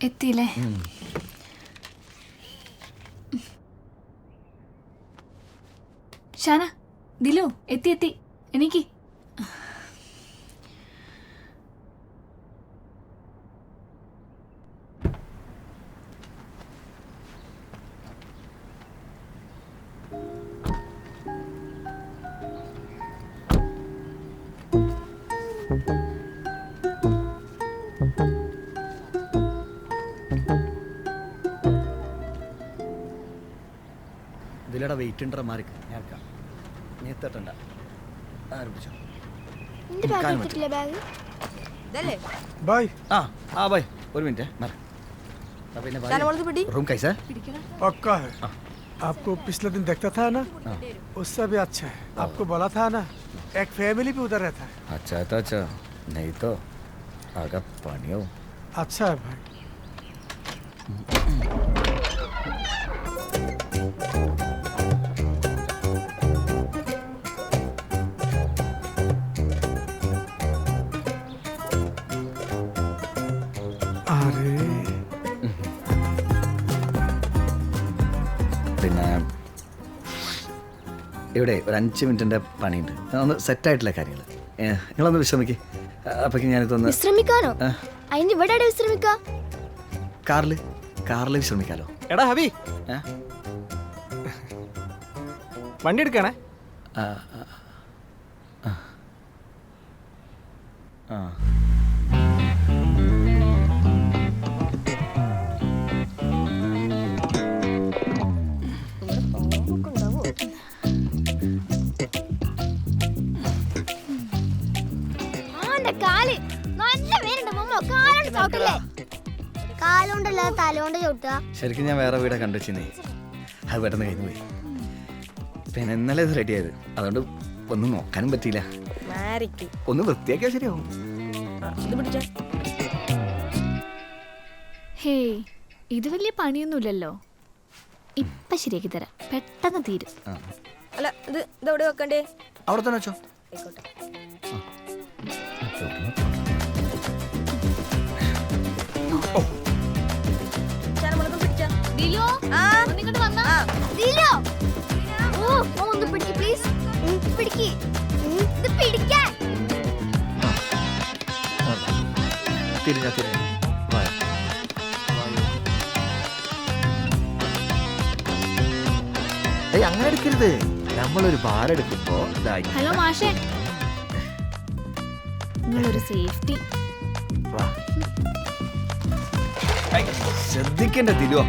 എത്തിയില്ലേ? ഷാന, ദിലു എത്തി. എനിക്ക് ഇതിലൂടെ വെയിറ്റ് ഉണ്ടോ മാറിക്ക് ഞാൻ നീ എത്തട്ടണ്ട ആരംഭിച്ചോ भाई हाँ भाई और मिनट है मार रूम कैसा है? पक्का है। आपको पिछले दिन देखता था ना, उससे भी अच्छा है। आपको बोला था ना, एक फैमिली भी उधर रहता है। अच्छा नहीं तो आगा पानी हो। अच्छा है भाई। अरे പിന്നെ ഇവിടെ ഒരു 5 മിനിറ്റിൻ്റെ പണിയുണ്ട്. ഒന്ന് സെറ്റായിട്ടില്ല കാര്യങ്ങൾ. നിങ്ങളൊന്ന് വിശ്രമിക്ക്. അപ്പോഴേക്കും ഞാനിതൊന്ന് വിശ്രമിക്കാനോ? അതിന് ഇവിടെ വിശ്രമിക്കാം. കാറിൽ വിശ്രമിക്കാലോ. എടാ ഹബി, വണ്ടി എടുക്കണേ. ശരിക്കും ഞാൻ വേറെ വീടെ കണ്ടുവെച്ചിരുന്നേ, അത് പെട്ടെന്ന് കഴിഞ്ഞു പോയി. പിന്നെ ഇന്നലെ ഇത് റെഡി ആയത്, അതുകൊണ്ട് ഒന്നും നോക്കാനും പറ്റിയില്ല. ഒന്ന് വൃത്തിയാക്കിയാൽ ശരിയാവും. ഹേയ്, ഇത് വലിയ പണിയൊന്നുമില്ലല്ലോ. ഇപ്പൊ ശരിയാക്കി തരാം, പെട്ടെന്ന് തീരും. അല്ല ഇത് ഇതെവിടെ വെക്കണ്ടേ? അവിടെ തന്നെ വെച്ചോ. അങ്ങനെ എടുക്കരുത്, നമ്മളൊരു ഭാരെടുക്കുമ്പോ. ഹലോ മാഷേ, നിങ്ങളൊരു സേഫ്റ്റി. ശ്രദ്ധിക്കണ്ട ദിലോ.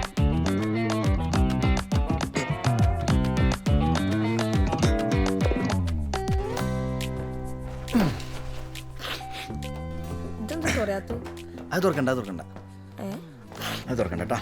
അത് തുറക്കണ്ട കേട്ടോ.